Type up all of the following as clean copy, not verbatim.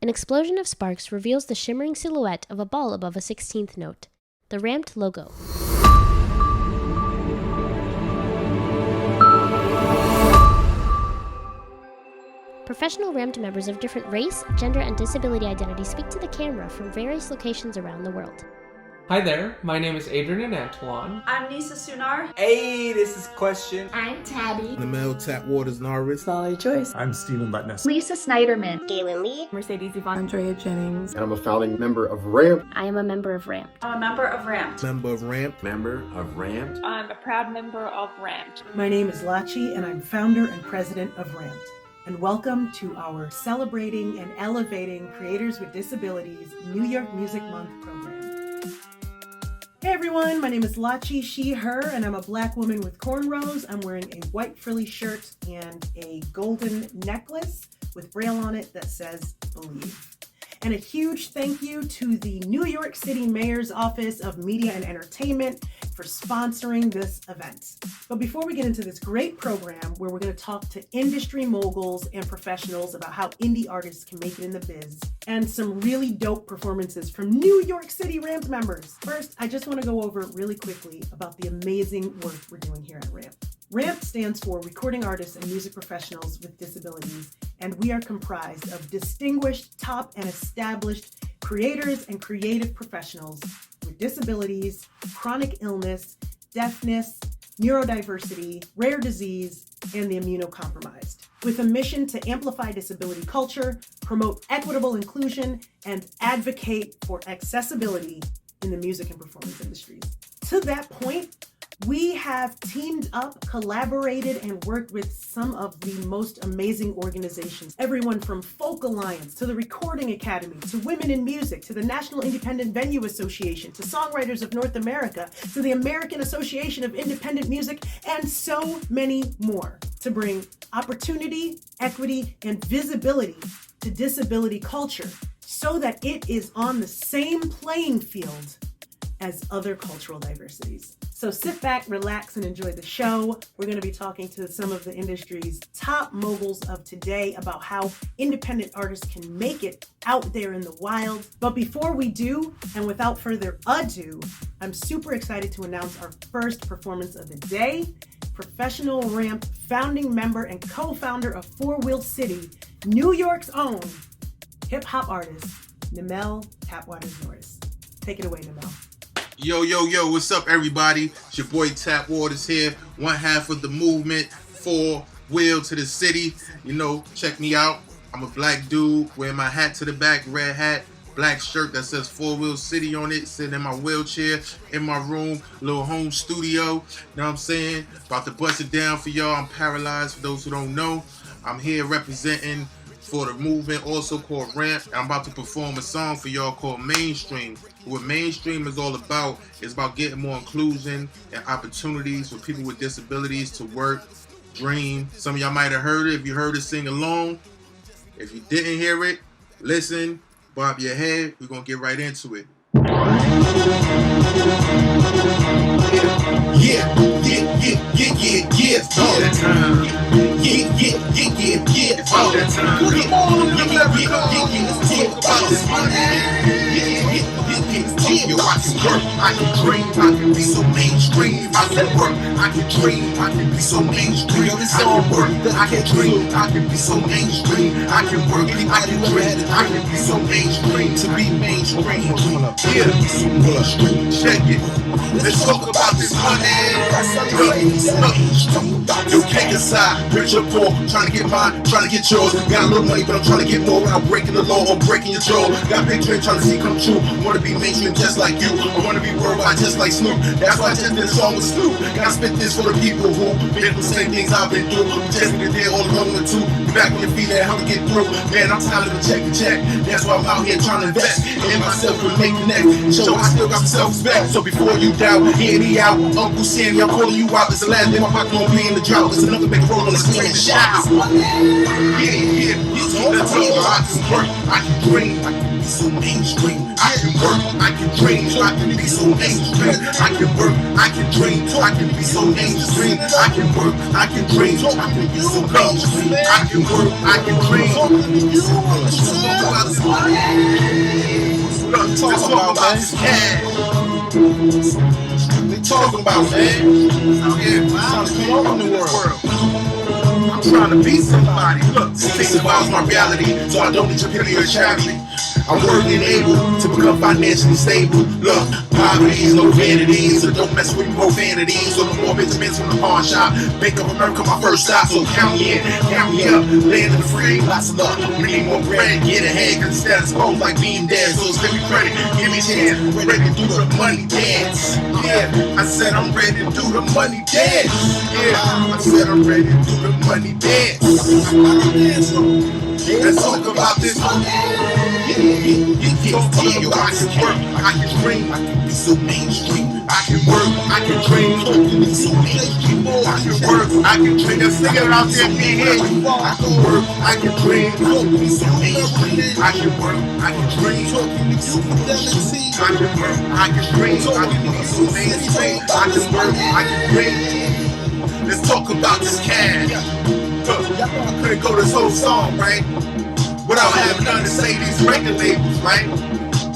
An explosion of sparks reveals the shimmering silhouette of a ball above a 16th note, the ramped logo. Professional ramped members of different race, gender, and disability identity speak to the camera from various locations around the world. Hi there, my name is Adrian and Antoine. I'm Nisa Sunar. Hey, this is Question. I'm Tabby. Namel Tapwater's Norris. Solly Joyce. I'm Stephen Butness. Lisa Snyderman. Galen Lee. Mercedes Yvonne. Andrea Jennings. And I'm a founding member of RAMP. I am a member of RAMP. I'm a member of RAMP. Member of RAMP. Member of RAMP. I'm a proud member of RAMP. My name is Lachi, and I'm founder and president of RAMP. And welcome to our Celebrating and Elevating Creators with Disabilities New York Music Month program. Hey everyone, my name is Lachi, she, her, and I'm a Black woman with cornrows. I'm wearing a white frilly shirt and a golden necklace with braille on it that says Believe. And a huge thank you to the New York City Mayor's Office of Media and Entertainment for sponsoring this event. But before we get into this great program where we're going to talk to industry moguls and professionals about how indie artists can make it in the biz, and some really dope performances from New York City RAMP members. First, I just want to go over really quickly about the amazing work we're doing here at RAMP. RAMP stands for Recording Artists and Music Professionals with Disabilities, and we are comprised of distinguished, top, and established creators and creative professionals with disabilities, chronic illness, deafness, neurodiversity, rare disease, and the immunocompromised, with a mission to amplify disability culture, promote equitable inclusion, and advocate for accessibility in the music and performance industries. To that point, we have teamed up, collaborated, and worked with some of the most amazing organizations. Everyone from Folk Alliance to the Recording Academy to Women in Music to the National Independent Venue Association to Songwriters of North America to the American Association of Independent Music, and so many more to bring opportunity, equity, and visibility to disability culture so that it is on the same playing field as other cultural diversities. So sit back, relax, and enjoy the show. We're going to be talking to some of the industry's top moguls of today about how independent artists can make it out there in the wild. But before we do, and without further ado, I'm super excited to announce our first performance of the day. Professional RAMP founding member and co-founder of Four Wheel City, New York's own hip-hop artist, Namel Tapwater's Norris. Take it away, Namel. Yo, what's up, everybody? It's your boy Tapwater's here, one half of the movement, Four Wheel to the City. You know, check me out. I'm a black dude, wearing my hat to the back, red hat, black shirt that says Four Wheel City on it, sitting in my wheelchair, in my room, little home studio. Know what I'm saying? About to bust it down for y'all. I'm paralyzed, for those who don't know. I'm here representing for the movement, also called RAMP. I'm about to perform a song for y'all called Mainstream. What Mainstream is all about is about getting more inclusion and opportunities for people with disabilities to work, dream. Some of y'all might have heard it. If you heard it, sing along. If you didn't hear it, listen, bob your head. We're going to get right into it. Yeah. It's all that time. Yeah. It's all that time. It's all this money. Yo, I can work, I can dream, I can be so mainstream. I can work, I can dream, I can be so mainstream. I can work, I can dream, I can be so mainstream. I can work, I can dream, I can be so mainstream. To be mainstream, yeah, be so mainstream. Check it, let's talk about this money. You can't decide, rich or poor, trying to get mine, trying to get yours. Got a little money, but I'm trying to get more without breaking the law or breaking your jaw. Got big dreams, trying to see come true. Wanna be mainstream just like you. I wanna be worldwide just like Snoop. That's why I just did a song with Snoop. Gotta spit this for the people who been through the same things I've been through. Just be there all along with two. Back on your feet and how to get through. Man, I'm tired of the check to check. That's why I'm out here trying to invest in myself and make connect. Show I still got some self-respect. So before you doubt, hear me out. Uncle Sammy, I'm calling you out. It's the last day my pocket won't be in the drought. It's enough to make a roll on the screen and shout. Yeah. Let's talk about I can work, I can dream, I can be so mainstream. I can work, I can dream, I can be so mainstream. I can work, I can dream, I can be so mainstream. I can work, I can dream, I can be so mainstream. I can work, I can dream. talking about this cash. They talking about, man. Out here, trying to come over in the world. I'm trying to be somebody. Look, this involves my reality, so I don't need your pity or charity. I'm working able to become financially stable. Look, poverty is no vanity, so don't mess with profanities. So no more Benjamins from the pawn shop. Bank of America, my first stop, so count me in, count me up. Land in the free, lots of luck. We need more bread, get ahead, cause the status quo like being dead. So give me credit, give me chance, ready to do the money dance. Yeah, I said I'm ready to do the money dance. Yeah, I said I'm ready to do the money dance. Let's talk about this. Yeah, I can work, I can dream, I can be so mainstream. I can work, I can dream, I can be so mainstream. I can work, I can dream. Let's sing it out there, can't hear you. I can work, I can dream, I can be so mainstream. I can work, I can dream, I can be so mainstream. I can work, I can dream, I can be so mainstream. I can work, I can dream. Let's talk about this cash. I couldn't go this whole song, right? Without having nothing to say these record labels, right?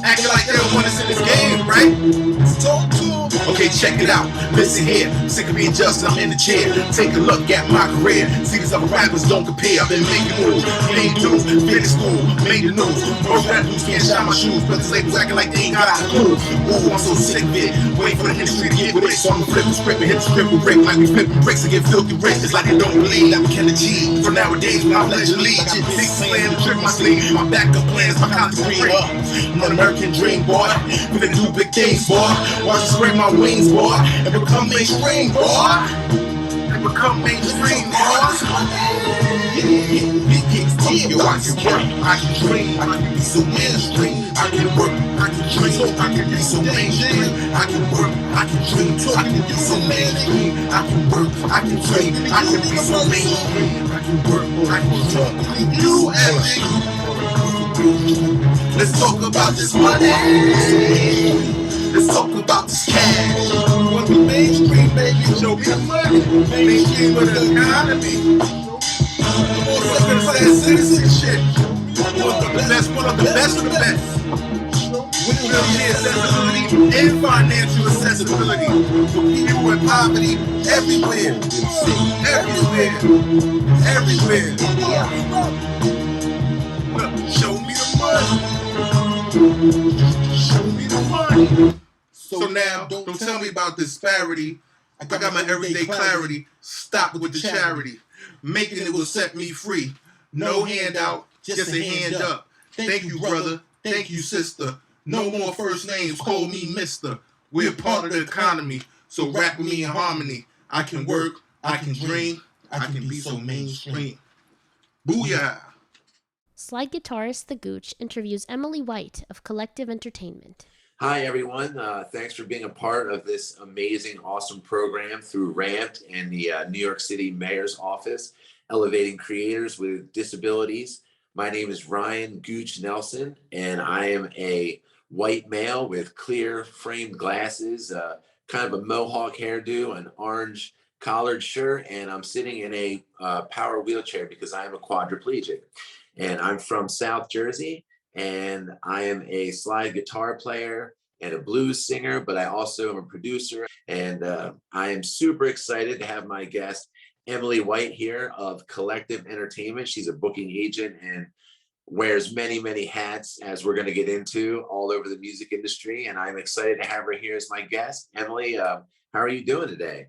Acting like they don't want us in this game, right? Let's talk to them. Okay, check it out. Listen here. Sick of being just, I'm in the chair. Take a look at my career. See these other rappers don't compare. I've been making moves, made dues, finished school, made the news. Most rap dudes can't shine my shoes, but these labels acting like they ain't got a clue. Ooh, I'm so sick of it. Waiting for the industry to get with it. So I'ma flip the script and hit the script with brick like we flipping bricks and get filthy rich. It's like they don't believe that we can achieve. For nowadays, when I'm legally, I got big plan to trip my sleeve. My backup plans, my college degree. I'm an American dream, boy. Finna do big things, boy. Watch me spread my wings, boy, and become mainstream, boy. And become mainstream, boy. Yo, I can work, I can dream, I can be so mainstream. I can work, I can dream, I can be so mainstream. I can work, I can dream, I can be so mainstream. I can work, I can dream, I can be so mainstream. I can work, I can dream. You and me. Let's talk about this money. Let's talk about this cash. Want to be mainstream, baby? Show me the money. Mainstream of the economy. What's gonna say citizenship? Want the best, one of the best of the best. Wheelchair accessibility and financial accessibility for people in poverty everywhere. Everywhere. Everywhere. Look, show me the money. Show me the money. So now, don't tell me about disparity. I got my everyday clarity. Stop with the charity. Making it will set me free. No handout, just a hand up. Thank you, brother. Thank you, sister. No more first names, call me mister. We're part of the economy, so rap with me in harmony. I can work, I can dream, I can be so mainstream. Booyah! Slide guitarist The Gooch interviews Emily White of Collective Entertainment. Hi, everyone. Thanks for being a part of this amazing, awesome program through RAMT and the New York City Mayor's Office, elevating creators with disabilities. My name is Ryan Gooch Nelson, and I am a white male with clear framed glasses, kind of a mohawk hairdo, an orange collared shirt, and I'm sitting in a power wheelchair because I am a quadriplegic. And I'm from South Jersey, and I am a slide guitar player and a blues singer, but I also am a producer. And I am super excited to have my guest, Emily White, here of Collective Entertainment. She's a booking agent and wears many, many hats, as we're going to get into, all over the music industry. And I'm excited to have her here as my guest. Emily, how are you doing today?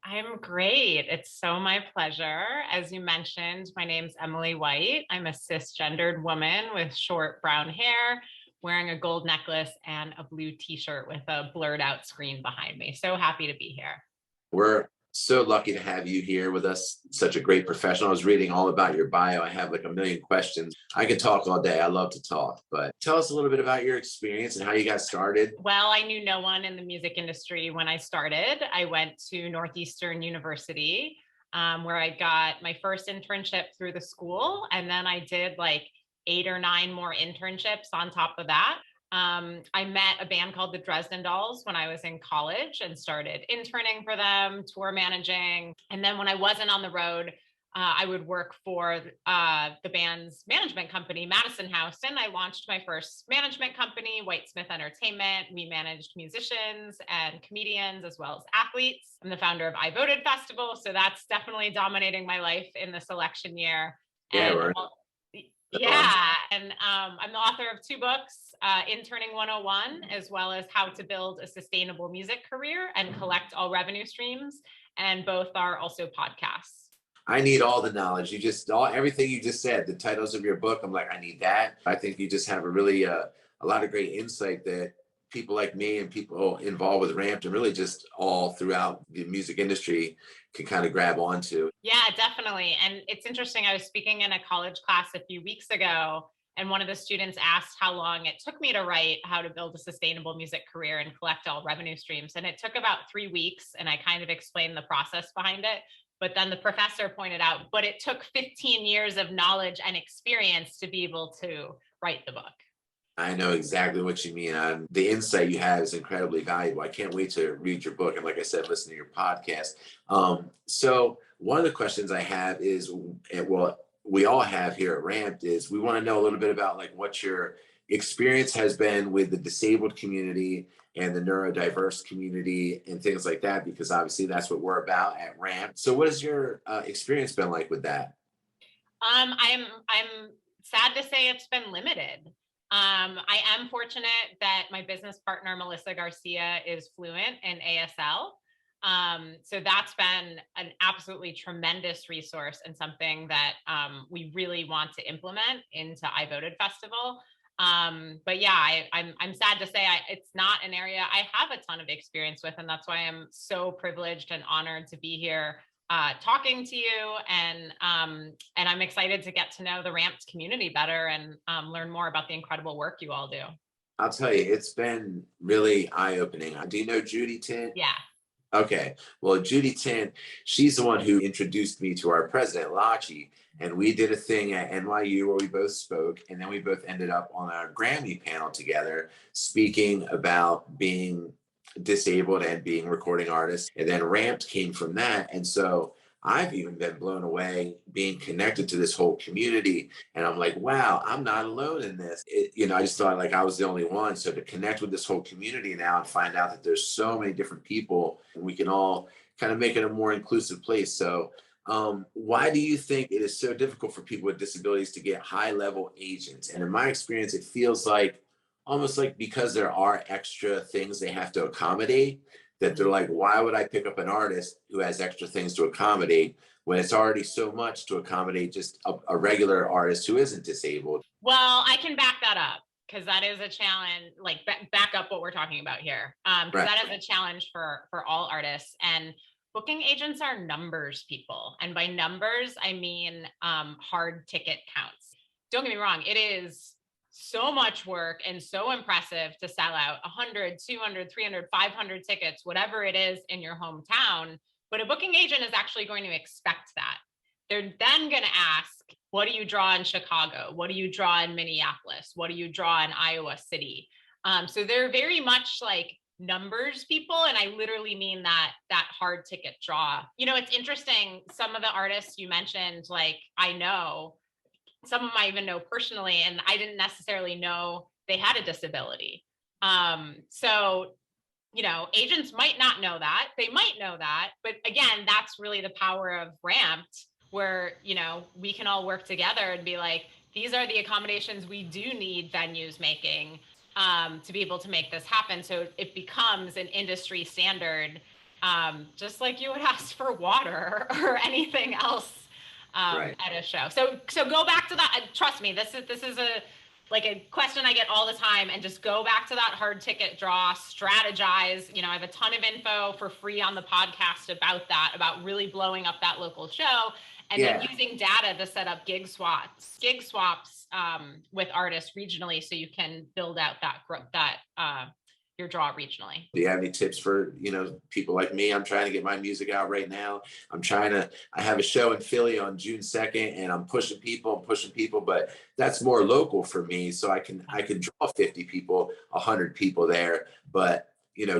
I'm great. It's so my pleasure. As you mentioned, my name's Emily White. I'm a cisgendered woman with short brown hair, wearing a gold necklace and a blue t-shirt with a blurred out screen behind me. So happy to be here. We're so lucky to have you here with us. Such a great professional. I was reading all about your bio. I have like a million questions. I could talk all day. I love to talk, but tell us a little bit about your experience and how you got started. Well, I knew no one in the music industry when I started. I went to Northeastern University, where I got my first internship through the school. And then I did like 8 or 9 more internships on top of that. I met a band called the Dresden Dolls when I was in college and started interning for them, tour managing. And then when I wasn't on the road, I would work for the band's management company, Madison House, and I launched my first management company, Whitesmith Entertainment. We managed musicians and comedians as well as athletes. I'm the founder of I Voted Festival, so that's definitely dominating my life in this election year. Yeah, And right. And I'm the author of 2 books, Interning 101, as well as How to Build a Sustainable Music Career and Collect All Revenue Streams. And both are also podcasts. I need all the knowledge. Everything you just said, the titles of your book, I'm like, I need that. I think you just have a lot of great insight that people like me and people involved with Ramped and really just all throughout the music industry can kind of grab onto. Yeah, definitely. And it's interesting. I was speaking in a college class a few weeks ago, and one of the students asked how long it took me to write How to Build a Sustainable Music Career and Collect All Revenue Streams. And it took about 3 weeks, and I kind of explained the process behind it. But then the professor pointed out, but it took 15 years of knowledge and experience to be able to write the book. I know exactly what you mean. The insight you have is incredibly valuable. I can't wait to read your book. And like I said, listen to your podcast. So one of the questions I have is, well, we all have here at Ramped is we want to know a little bit about like what your experience has been with the disabled community and the neurodiverse community and things like that, because obviously that's what we're about at Ramped. So what has your experience been like with that? I'm sad to say it's been limited. I am fortunate that my business partner, Melissa Garcia, is fluent in ASL. So that's been an absolutely tremendous resource and something that we really want to implement into I Voted Festival. But yeah, I'm sad to say it's not an area I have a ton of experience with, and that's why I'm so privileged and honored to be here talking to you, and I'm excited to get to know the Ramped community better and learn more about the incredible work you all do. I'll tell you, it's been really eye-opening. Do you know Judy Tint? Yeah. Okay. Well, Judy Tint, she's the one who introduced me to our president, Lachi, and we did a thing at NYU where we both spoke, and then we both ended up on our Grammy panel together speaking about being disabled and being recording artists. And then Ramped came from that. And so I've even been blown away being connected to this whole community. And I'm like, wow, I'm not alone in this. I just thought like I was the only one. So to connect with this whole community now and find out that there's so many different people and we can all kind of make it a more inclusive place. So why do you think it is so difficult for people with disabilities to get high-level agents? And in my experience, it feels like almost like because there are extra things they have to accommodate, that they're like, why would I pick up an artist who has extra things to accommodate when it's already so much to accommodate just a regular artist who isn't disabled? Well, I can back that up because that is a challenge, like back up what we're talking about here. Because Right. that is a challenge for all artists. And booking agents are numbers people. And by numbers, I mean hard ticket counts. Don't get me wrong, it is so much work and so impressive to sell out 100, 200, 300, 500 tickets, whatever it is in your hometown. But a booking agent is actually going to expect that. They're then going to ask, what do you draw in Chicago? What do you draw in Minneapolis? What do you draw in Iowa City? So they're very much like numbers people. And I literally mean that hard ticket draw. It's interesting. Some of the artists you mentioned, like I know, some of them I even know personally, and I didn't necessarily know they had a disability. So, agents might not know that. They might know that. But again, that's really the power of Ramped, where, we can all work together and be like, these are the accommodations we do need venues making to be able to make this happen. So it becomes an industry standard, just like you would ask for water or anything else. Right. At a show. So go back to that. Trust me, this is a question I get all the time, and just go back to that hard ticket draw, strategize. I have a ton of info for free on the podcast about really blowing up that local show, and then using data to set up gig swaps with artists regionally, so you can build out your draw regionally. Do you have any tips for, people like me? I'm trying to get my music out right now. I have a show in Philly on June 2nd, and I'm pushing people, but that's more local for me. So I can draw 50 people, 100 people there, but,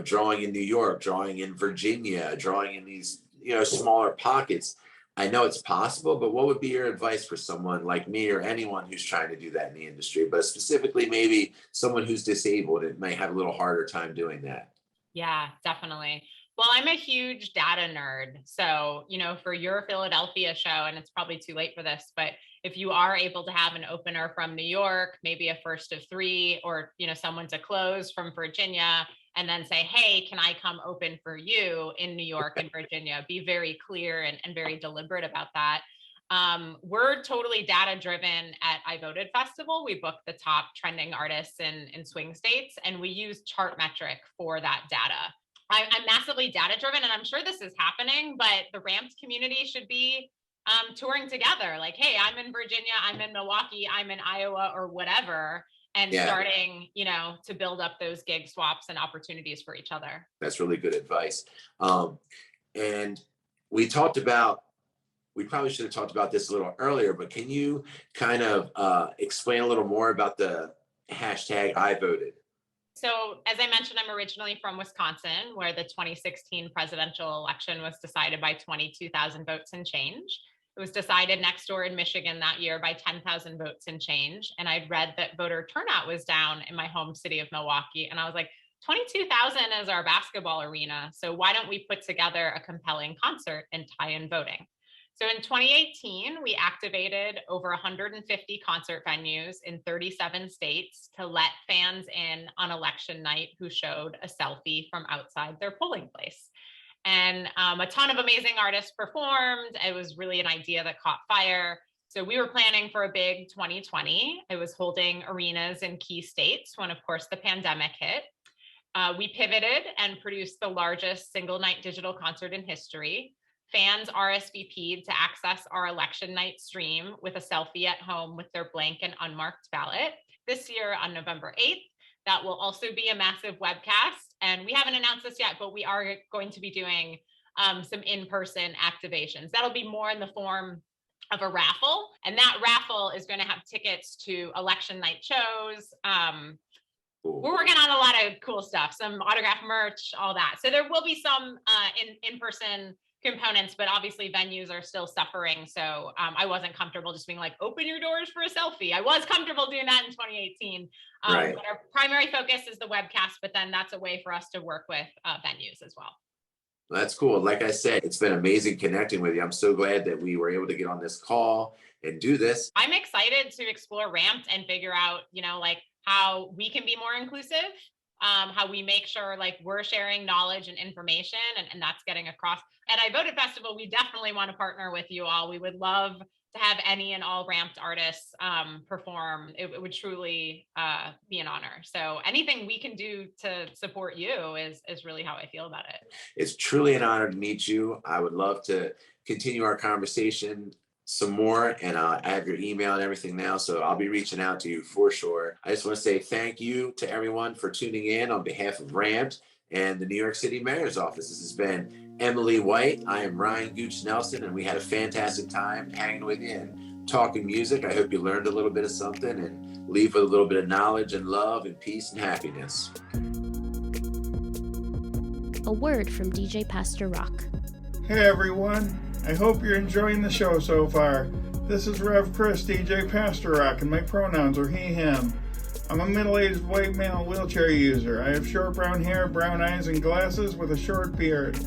drawing in New York, drawing in Virginia, drawing in these, smaller pockets, I know it's possible, but what would be your advice for someone like me or anyone who's trying to do that in the industry, but specifically maybe someone who's disabled and may have a little harder time doing that? Yeah, definitely. Well, I'm a huge data nerd. So, for your Philadelphia show, and it's probably too late for this, but if you are able to have an opener from New York, maybe a first of three, or, someone to close from Virginia, and then say, hey, can I come open for you in New York and Virginia? Be very clear and very deliberate about that. We're totally data driven at I Voted Festival. We book the top trending artists in swing states, and we use Chartmetric for that data. I'm massively data driven, and I'm sure this is happening, but the Ramped community should be touring together. Like, hey, I'm in Virginia, I'm in Milwaukee, I'm in Iowa, or whatever, and starting, to build up those gig swaps and opportunities for each other. That's really good advice. And we probably should have talked about this a little earlier, but can you kind of explain a little more about the hashtag I voted? So, as I mentioned, I'm originally from Wisconsin, where the 2016 presidential election was decided by 22,000 votes and change. It was decided next door in Michigan that year by 10,000 votes and change. And I'd read that voter turnout was down in my home city of Milwaukee. And I was like, 22,000 is our basketball arena. So why don't we put together a compelling concert and tie in voting? So in 2018, we activated over 150 concert venues in 37 states to let fans in on election night who showed a selfie from outside their polling place. And a ton of amazing artists performed. It was really an idea that caught fire. So we were planning for a big 2020. It was holding arenas in key states when, of course, the pandemic hit. We pivoted and produced the largest single night digital concert in history. Fans RSVP'd to access our election night stream with a selfie at home with their blank and unmarked ballot. This year on November 8th, that will also be a massive webcast. And we haven't announced this yet, but we are going to be doing some in-person activations. That'll be more in the form of a raffle. And that raffle is going to have tickets to election night shows. We're working on a lot of cool stuff, some autograph merch, all that. So there will be some in-person components, but obviously venues are still suffering. So I wasn't comfortable just being like, open your doors for a selfie. I was comfortable doing that in 2018. Right. But our primary focus is the webcast, but then that's a way for us to work with venues as well. That's cool. Like I said, it's been amazing connecting with you. I'm so glad that we were able to get on this call and do this. I'm excited to explore Ramped and figure out, how we can be more inclusive, how we make sure we're sharing knowledge and information and that's getting across. At I Voted Festival, we definitely want to partner with you all. We would love to have any and all Ramped artists perform. It would truly be an honor. So anything we can do to support you is really how I feel about it. It's truly an honor to meet you. I would love to continue our conversation some more, and I have your email and everything now, so I'll be reaching out to you for sure. I just want to say thank you to everyone for tuning in on behalf of Ramped and the New York City Mayor's Office. This has been Emily White. I am Ryan Gooch Nelson, and we had a fantastic time hanging with you and talking music. I hope you learned a little bit of something and leave with a little bit of knowledge and love and peace and happiness. A word from DJ Pastor Rock. Hey everyone, I hope you're enjoying the show so far. This is Rev Chris, DJ Pastor Rock, and my pronouns are he, him. I'm a middle-aged white male wheelchair user. I have short brown hair, brown eyes, and glasses with a short beard.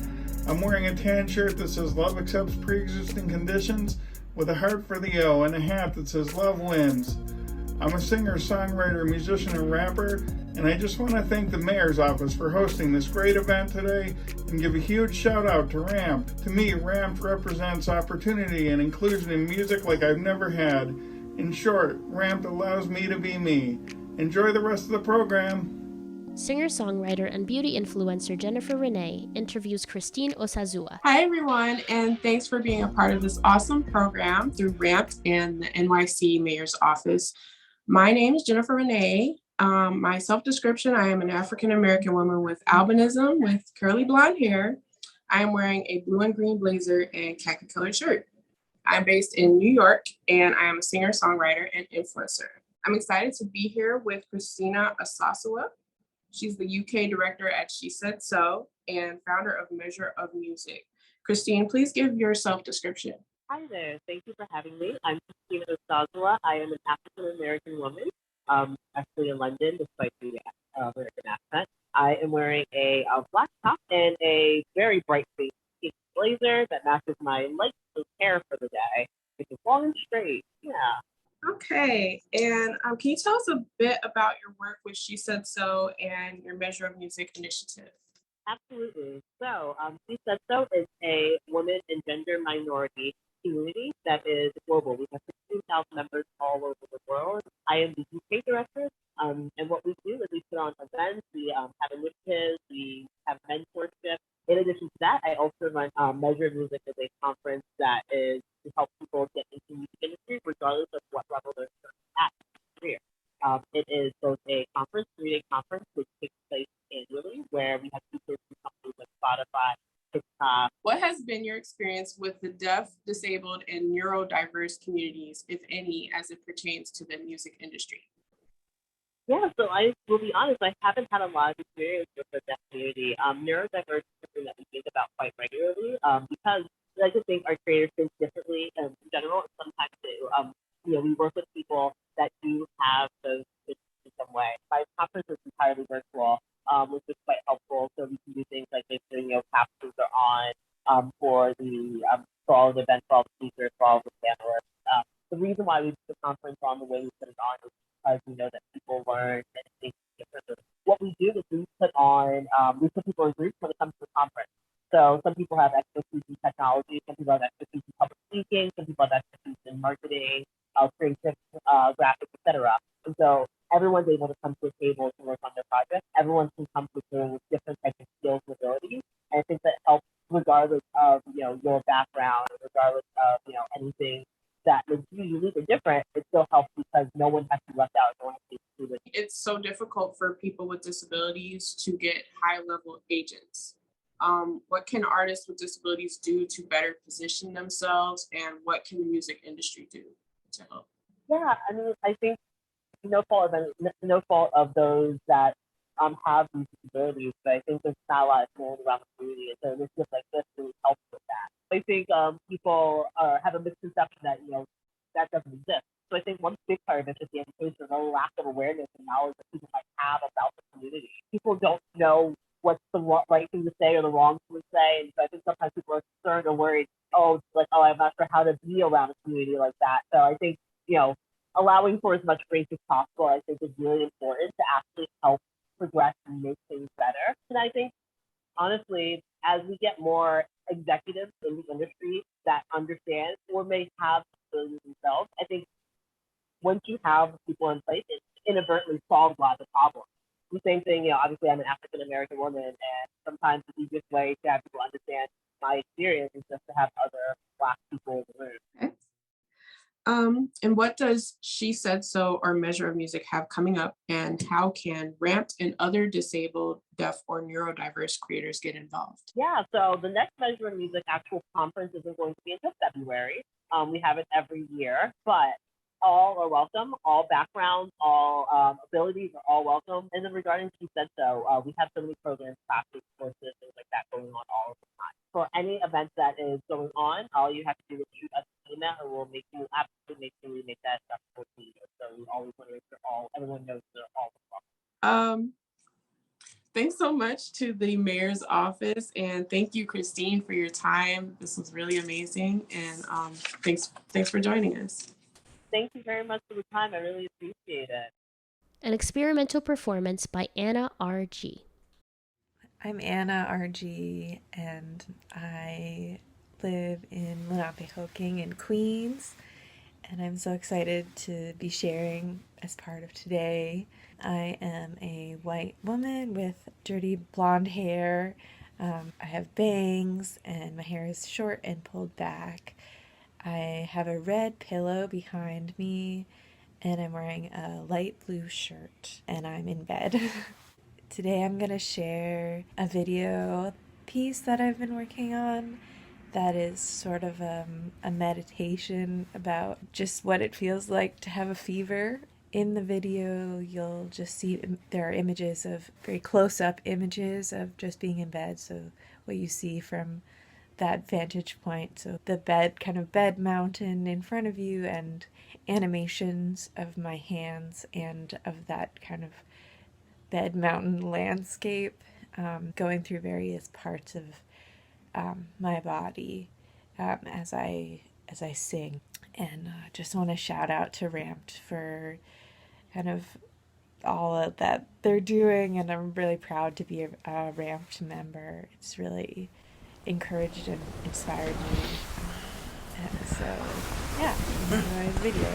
I'm wearing a tan shirt that says Love Accepts Pre-Existing Conditions with a heart for the O and a hat that says Love Wins. I'm a singer, songwriter, musician, and rapper, and I just want to thank the Mayor's Office for hosting this great event today and give a huge shout out to Ramp. To me, Ramp represents opportunity and inclusion in music like I've never had. In short, Ramp allows me to be me. Enjoy the rest of the program. Singer-songwriter and beauty influencer Jennifer Renee interviews Christine Osazuwa. Hi everyone, and thanks for being a part of this awesome program through Ramped and the NYC Mayor's Office. My name is Jennifer Renee. My self-description, I am an African-American woman with albinism with curly blonde hair. I am wearing a blue and green blazer and khaki-colored shirt. I'm based in New York, and I am a singer, songwriter, and influencer. I'm excited to be here with Christina Osazuwa. She's the UK director at She Said So and founder of Measure of Music. Christine, please give your self-description. Hi there. Thank you for having me. I'm Christina Osazuwa. I am an African American woman, actually in London, despite the American accent. I am wearing a black top and a very bright pink blazer that matches my light blue hair for the day. It's long and straight. Yeah. Okay, and can you tell us a bit about your work with She Said So and your Measure of Music initiative? Absolutely. So, She Said So is a women and gender minority community that is global. We have 16,000 members all over the world. I am the UK director, and what we do is we put on events, we have initiatives, we have mentorship. In addition to that, I also run Measure Music as a conference that is to help people get into music industry, regardless of what level they're at in their career. It is both a conference, 3-day conference, which takes place annually, where we have speakers from companies like Spotify, TikTok. What has been your experience with the deaf, disabled, and neurodiverse communities, if any, as it pertains to the music industry? Yeah, so I will be honest, I haven't had a lot of experience with the deaf community. Neurodiverse is something that we think about quite regularly because I just think our creators think differently in general, and sometimes too. We work with people that do have those issues in some way. My conference is entirely virtual, which is quite helpful. So we can do things like make sure, captions are on for all the events, for all the speakers, for all the panelists. The reason why we do the conference on the way we put it on is because we know that people learn and think differently. What we do is we put people in groups when it comes to the conference. So some people have expertise in technology, some people have expertise in public speaking, some people have expertise in marketing, creative, graphics, etc. And so everyone's able to come to a table to work on their project. Everyone can come to a table with different types of skills and abilities. And I think that helps regardless of, your background, regardless of, anything that is unique or different, it still helps because no one has to be left out. No one has to be excluded. It's so difficult for people with disabilities to get high-level agents. What can artists with disabilities do to better position themselves, and what can the music industry do to help? Yeah, I mean, I think no fault of those that have these disabilities, but I think there's not a lot of community around the community, and so initiatives like this really helps with that. I think people have a misconception that that doesn't exist. So I think one big part of it is the education, the lack of awareness and knowledge that people might have about the community. People don't know what's the right thing to say or the wrong thing to say, and so I think sometimes people are concerned or worried. I'm not sure how to be around a community like that. So I think allowing for as much grace as possible, I think, is really important to actually help progress and make things better. And I think, honestly, as we get more executives in the industry that understand or may have disabilities themselves, I think once you have people in place, it inadvertently solves a lot of the problems. The same thing, obviously I'm an African American woman, and sometimes the easiest way to have people understand my experience is just to have other Black people in the room. Okay. And what does She Said So or Measure of Music have coming up, and how can Ramped and other disabled, deaf, or neurodiverse creators get involved? Yeah, so the next Measure of Music actual conference isn't going to be until February. We have it every year, but all are welcome. All backgrounds, all abilities are all welcome. And then regarding She Said So, we have so many programs, classes, courses, things like that going on all the time. For any event that is going on, all you have to do is shoot us an email, and we'll absolutely make sure we make that accessible to you. So we always want to make sure everyone knows they're all welcome. Thanks so much to the mayor's office, and thank you, Christine, for your time. This was really amazing, and thanks for joining us. Thank you very much for the time. I really appreciate it. An experimental performance by Anna R.G. I'm Anna R.G. and I live in Lenape-Hoking in Queens, and I'm so excited to be sharing as part of today. I am a white woman with dirty blonde hair. I have bangs and my hair is short and pulled back. I have a red pillow behind me and I'm wearing a light blue shirt and I'm in bed. Today I'm going to share a video piece that I've been working on that is sort of a meditation about just what it feels like to have a fever. In the video, you'll just see there are very close-up images of just being in bed, so what you see from that vantage point. So the bed mountain in front of you, and animations of my hands and of that kind of bed mountain landscape, going through various parts of my body as I sing. And just want to shout out to Ramped for kind of all of that they're doing, and I'm really proud to be a Ramped member. It's really encouraged and inspired me. And so, yeah, enjoy the video.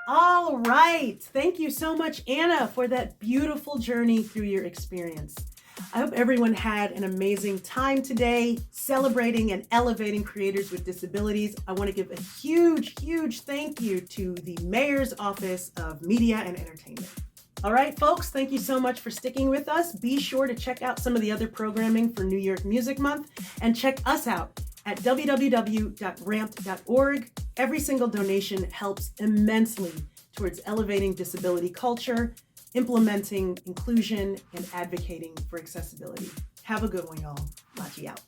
All right. Thank you so much, Anna, for that beautiful journey through your experience. I hope everyone had an amazing time today celebrating and elevating creators with disabilities. I want to give a huge thank you to the Mayor's Office of Media and Entertainment. All right, folks, thank you so much for sticking with us. Be sure to check out some of the other programming for New York Music Month and check us out at www.ramped.org. Every single donation helps immensely towards elevating disability culture, implementing inclusion, and advocating for accessibility. Have a good one, y'all. Lachi out.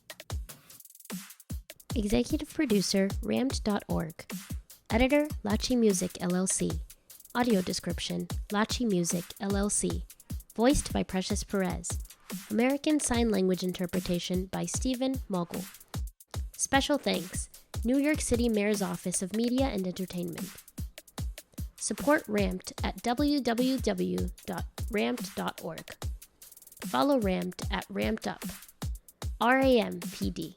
Executive producer, Ramped.org. Editor, Lachi Music, LLC. Audio description, Lachi Music, LLC. Voiced by Precious Perez. American Sign Language interpretation by Stephen Mogul. Special thanks, New York City Mayor's Office of Media and Entertainment. Support Ramped at www.ramped.org. Follow Ramped at Ramped Up. RAMPD.